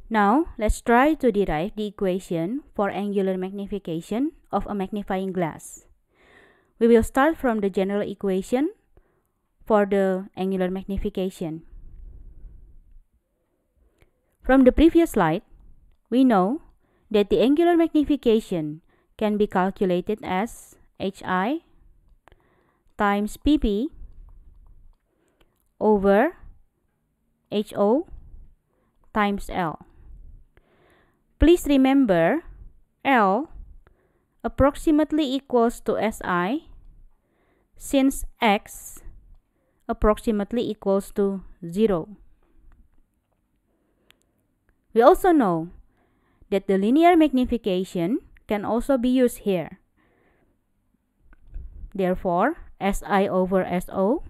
Now, let's try to derive the equation for angular magnification of a magnifying glass. We will start from the general equation for the angular magnification. From the previous slide, we know that the angular magnification can be calculated as HI times PP over HO times L. Please remember L approximately equals to SI since X approximately equals to 0. We also know that the linear magnification can also be used here. Therefore, SI over SO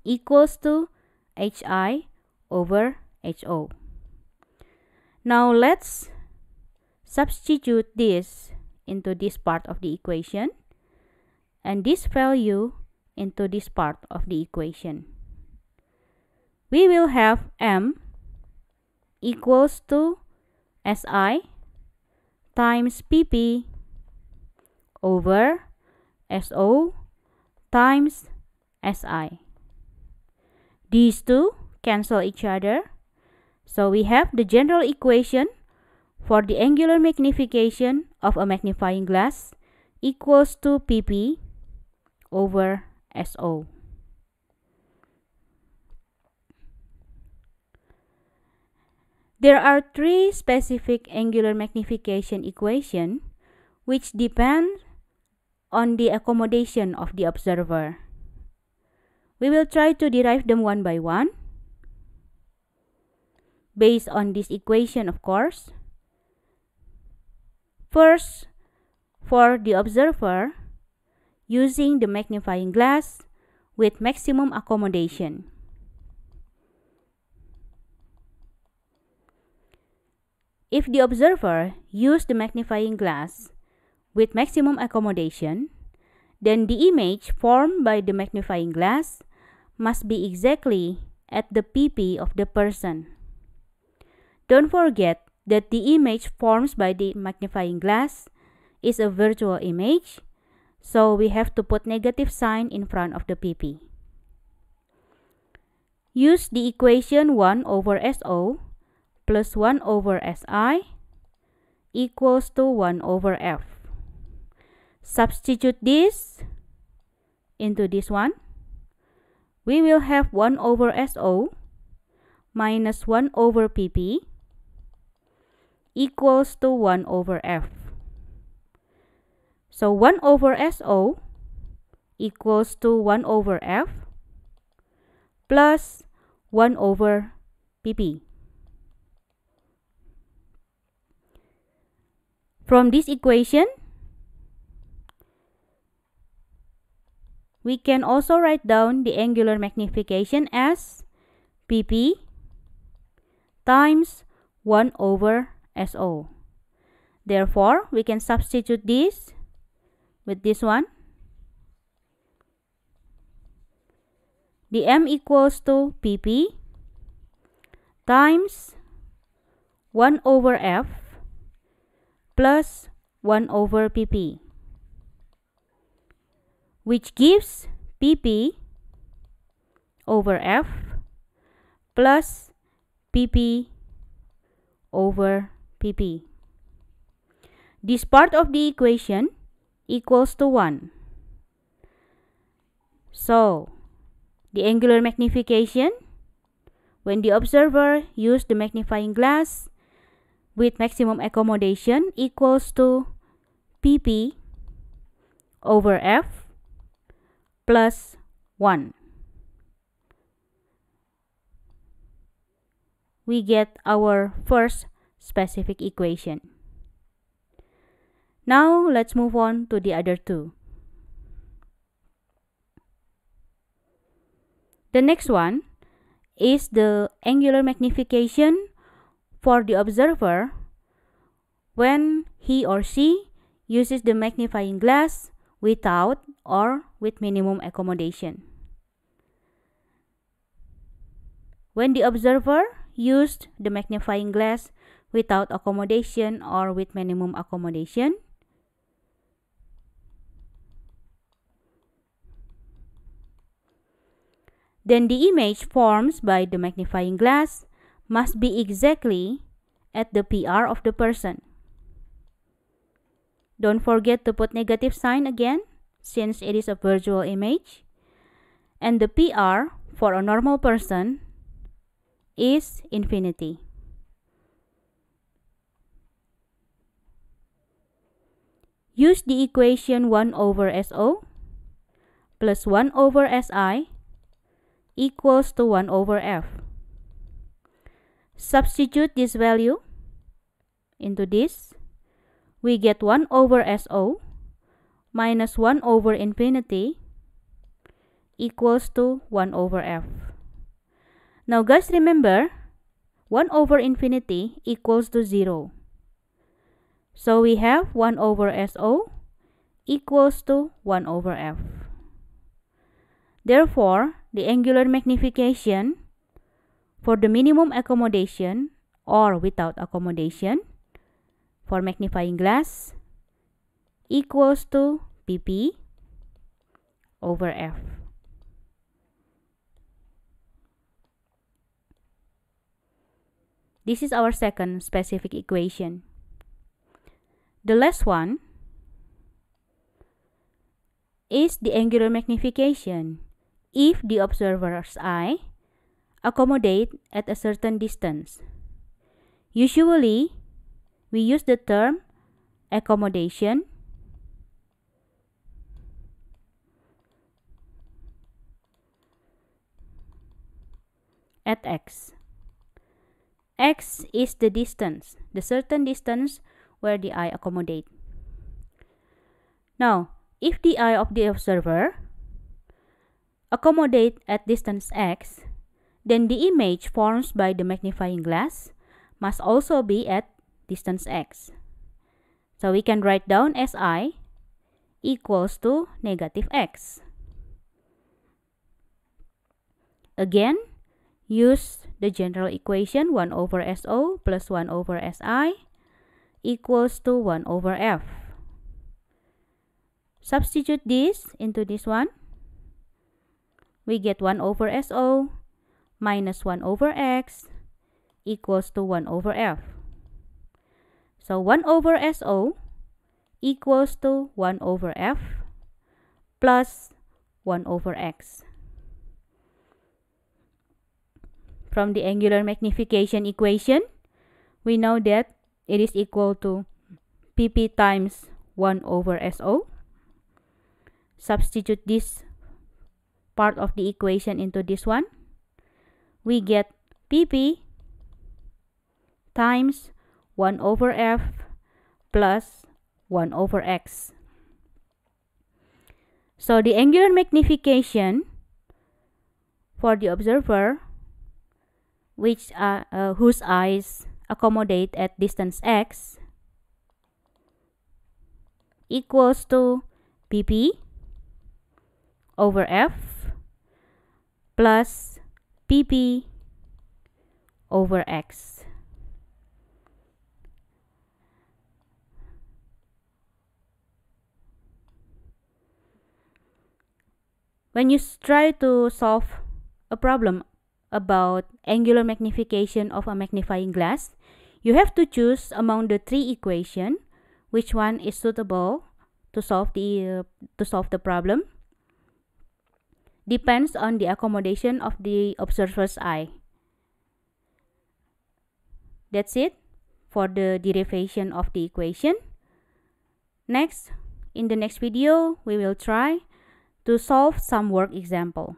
equals to HI over HO. Now let's substitute this into this part of the equation and this value into this part of the equation. We will have M equals to SI times PP over SO times SI. These two cancel each other. So we have the general equation for the angular magnification of a magnifying glass equals to PP over SO. There are three specific angular magnification equations which depend on the accommodation of the observer. We will try to derive them one by one based on this equation, of course. First, for the observer, using the magnifying glass with maximum accommodation. If the observer used the magnifying glass with maximum accommodation, then the image formed by the magnifying glass must be exactly at the PP of the person. Don't forget that the image formed by the magnifying glass is a virtual image, so we have to put negative sign in front of the PP. Use the equation 1 over SO plus 1 over SI equals to 1 over F. Substitute this into this one. We will have 1 over SO minus 1 over PP equals to 1 over F. So 1 over SO equals to 1 over F plus 1 over PP. From this equation, we can also write down the angular magnification as PP times 1 over SO. Therefore, we can substitute this with this one. The M equals to PP times 1 over F plus 1 over PP, which gives PP over F plus PP over PP. This part of the equation equals to 1. So, the angular magnification, when the observer used the magnifying glass with maximum accommodation, equals to PP over F plus 1. We get our first specific equation. Now, let's move on to the other two. The next one is the angular magnification for the observer when he or she uses the magnifying glass without or with minimum accommodation. When the observer used the magnifying glass without accommodation or with minimum accommodation? Then the image formed by the magnifying glass must be exactly at the PR of the person. Don't forget to put negative sign again, since it is a virtual image. And the PR for a normal person is infinity. Use the equation 1 over SO plus 1 over SI equals to 1 over F. Substitute this value into this. We get 1 over SO minus 1 over infinity equals to 1 over F. Now guys, remember, 1 over infinity equals to 0. So we have 1 over SO equals to 1 over F. Therefore, the angular magnification for the minimum accommodation or without accommodation for magnifying glass equals to PP over F. This is our second specific equation. The last one is the angular magnification if the observer's eye accommodate at a certain distance. Usually, we use the term accommodation at x. X is the distance, the certain distance where the eye accommodate. Now, if the eye of the observer accommodate at distance x, then the image formed by the magnifying glass must also be at distance x. So we can write down SI equals to negative x. Again, use the general equation 1 over SO plus 1 over SI equals to 1 over F. Substitute this into this one. We get 1 over SO minus 1 over X equals to 1 over F. So 1 over SO equals to 1 over F plus 1 over X. From the angular magnification equation, we know that it is equal to PP times 1 over SO. Substitute this part of the equation into this one. We get PP times 1 over F plus 1 over X. So the angular magnification for the observer whose eyes accommodate at distance x equals to PP over F plus PP over X. When you try to solve a problem about angular magnification of a magnifying glass, you have to choose among the three equations which one is suitable to solve the problem. Depends on the accommodation of the observer's eye. That's it for the derivation of the equation. In the next video, we will try to solve some work example.